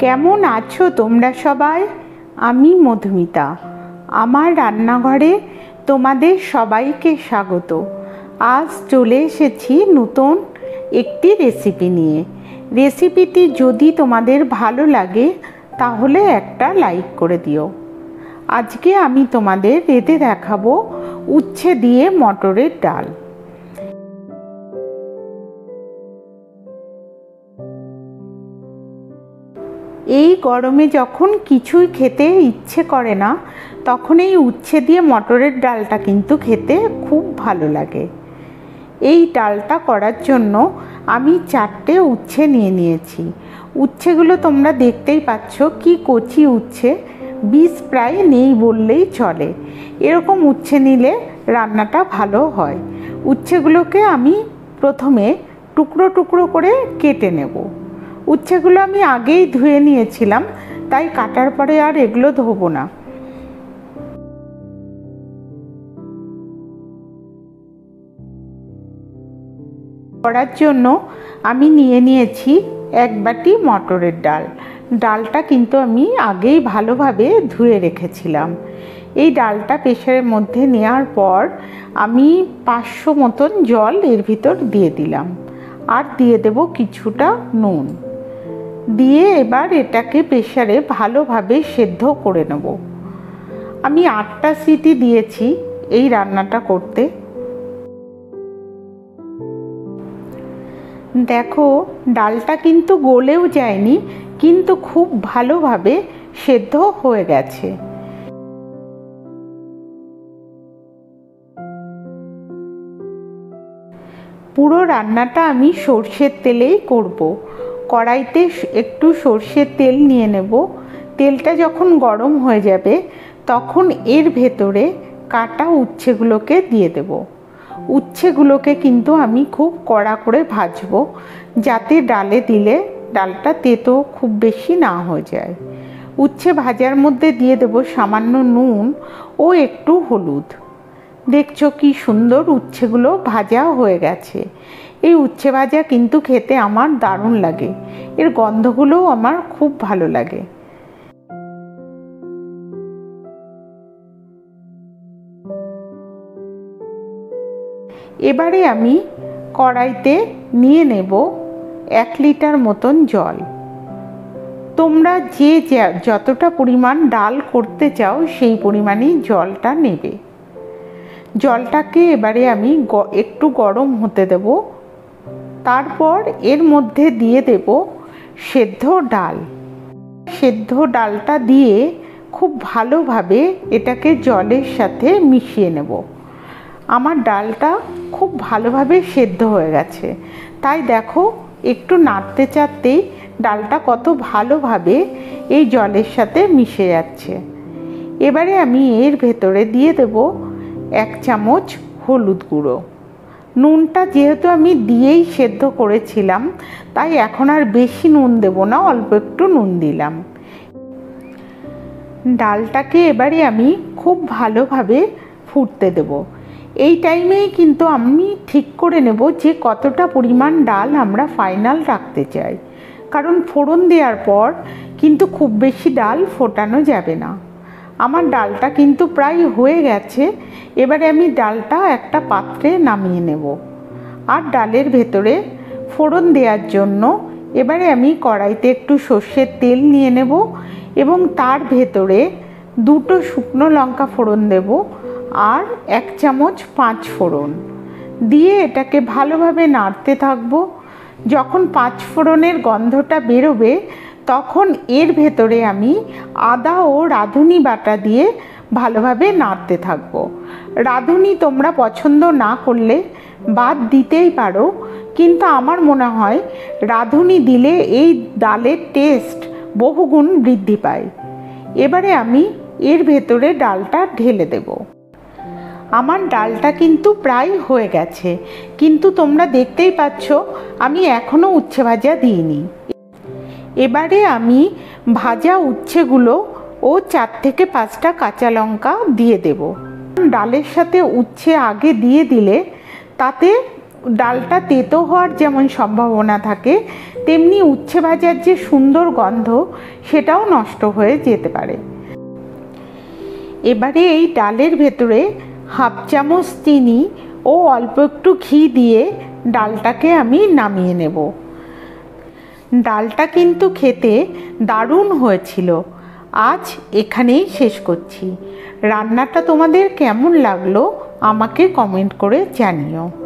কেমন আছো তোমরা সবাই? আমি মধুমিতা। আমার রান্নাঘরে তোমাদের সবাইকে স্বাগত। আজ চলে এসেছি নতুন একটি রেসিপি নিয়ে। রেসিপিটি যদি তোমাদের ভালো লাগে তাহলে একটা লাইক করে দিও। আজকে আমি তোমাদের রেঁধে দেখাবো উচ্ছে দিয়ে মটরের ডাল। এই গরমে যখন কিছুই খেতে ইচ্ছে করে না, তখন এই উচ্ছে দিয়ে মটরের ডালটা কিন্তু খেতে খুব ভালো লাগে। এই ডালটা করার জন্য আমি 4টে উচ্ছে নিয়ে নিয়েছি। উচ্ছেগুলো তোমরা দেখতেই পাচ্ছ, কি কচি উচ্ছে, বীজ প্রায় নেই বললেই চলে। এরকম উচ্ছে নিলে রান্নাটা ভালো হয়। উচ্ছেগুলোকে আমি প্রথমে টুকরো টুকরো করে কেটে নেব। উচ্ছেগুলো আমি আগেই ধুয়ে নিয়েছিলাম, তাই কাটার পরে আর এগুলো ধোবো না। করার জন্য আমি নিয়ে নিয়েছি 1 বাটি মটরের ডাল। ডালটা কিন্তু আমি আগেই ভালোভাবে ধুয়ে রেখেছিলাম। এই ডালটা প্রেসারের মধ্যে নেওয়ার পর আমি 500 মতন জল এর ভিতর দিয়ে দিলাম, আর দিয়ে দেব কিছুটা নুন। দিয়ে এবার এটাকে প্রেসারে ভালোভাবে সেদ্ধ করে নেব। আমি 8টা সিটি দিয়েছি এই রান্নাটা করতে। দেখো, ডালটা কিন্তু গলেও যায়নি, কিন্তু খুব ভালোভাবে সেদ্ধ হয়ে গেছে। পুরো রান্নাটা আমি সর্ষের তেলেই করব। কড়াইতে একটু সর্ষের তেল নিয়ে নেব। তেলটা যখন গরম হয়ে যাবে তখন এর ভেতরে কাটা উচ্ছেগুলোকে দিয়ে দেব। উচ্ছেগুলোকে কিন্তু আমি খুব কড়া করে ভাজবো, যাতে ডালে দিলে ডালটা তেতো খুব বেশি না হয়ে যায়। উচ্ছে ভাজার মধ্যে দিয়ে দেব সামান্য নুন ও একটু হলুদ। দেখছো কি সুন্দর উচ্ছেগুলো ভাজা হয়ে গেছে। এই উচ্ছে ভাজা কিন্তু খেতে আমার দারুণ লাগে। এর গন্ধগুলোও আমার খুব ভালো লাগে। এবারে আমি কড়াইতে নিয়ে নেব 1 লিটার মতন জল। তোমরা যে যতটা পরিমাণ ডাল করতে চাও সেই পরিমাণেই জলটা নেবে। জলটাকে এবারে আমি একটু গরম হতে দেব। তারপর এর মধ্যে দিয়ে দেব সেদ্ধ ডাল। সেদ্ধ ডালটা দিয়ে খুব ভালোভাবে এটাকে জলের সাথে মিশিয়ে নেব। আমার ডালটা খুব ভালোভাবে সেদ্ধ হয়ে গেছে, তাই দেখো একটু নাড়তে চাড়তেই ডালটা কত ভালোভাবে এই জলের সাথে মিশে যাচ্ছে। এবারে আমি এর ভেতরে দিয়ে দেব 1 চামচ হলুদ গুঁড়ো। নুনটা যেহেতু আমি দিয়েই সেদ্ধ করেছিলাম, তাই এখন আর বেশি নুন দেব না, অল্প একটু নুন দিলাম। ডালটাকে এবারে আমি খুব ভালোভাবে ফুটতে দেব। এই টাইমেই কিন্তু আমি ঠিক করে নেব যে কতটা পরিমাণ ডাল আমরা ফাইনাল রাখতে চাই, কারণ ফোড়ন দেওয়ার পর কিন্তু খুব বেশি ডাল ফোটানো যাবে না। আমার ডালটা কিন্তু প্রায় হয়ে গেছে। এবারে আমি ডালটা একটা পাত্রে নামিয়ে নেব। আর ডালের ভেতরে ফোড়ন দেওয়ার জন্য এবারে আমি কড়াইতে একটু সর্ষের তেল নিয়ে নেব এবং তার ভেতরে 2টো শুকনো লঙ্কা ফোড়ন দেব আর 1 চামচ 5 ফোড়ন দিয়ে এটাকে ভালোভাবে নাড়তে থাকবো। যখন 5 ফোড়নের গন্ধটা বেরোবে তখন এর ভেতরে আমি আদা ও রাঁধুনি বাটা দিয়ে ভালোভাবে নাড়তে থাকবো। রাঁধুনি তোমরা পছন্দ না করলে বাদ দিতেই পারো, কিন্তু আমার মনে হয় রাঁধুনি দিলে এই ডালের টেস্ট বহুগুণ বৃদ্ধি পায়। এবারে আমি এর ভেতরে ডালটা ঢেলে দেব। আমার ডালটা কিন্তু প্রায় হয়ে গেছে, কিন্তু তোমরা দেখতেই পাচ্ছ আমি এখনও উচ্ছে ভাজা দিইনি। এবারে আমি ভাজা উচ্ছেগুলো ও 4 থেকে 5টা কাঁচা লঙ্কা দিয়ে দেব। ডালের সাথে উচ্ছে আগে দিয়ে দিলে তাতে ডালটা তেতো হওয়ার যেমন সম্ভাবনা থাকে, তেমনি উচ্ছে ভাজার যে সুন্দর গন্ধ সেটাও নষ্ট হয়ে যেতে পারে। এবারে এই ডালের ভেতরে হাফ চামচ চিনি ও অল্প একটু ঘি দিয়ে ডালটাকে আমি নামিয়ে নেব। ডালটা কিন্তু খেতে দারুণ হয়েছিল। আজ এখানেই শেষ করছি। রান্নাটা তোমাদের কেমন লাগলো আমাকে কমেন্ট করে জানিও।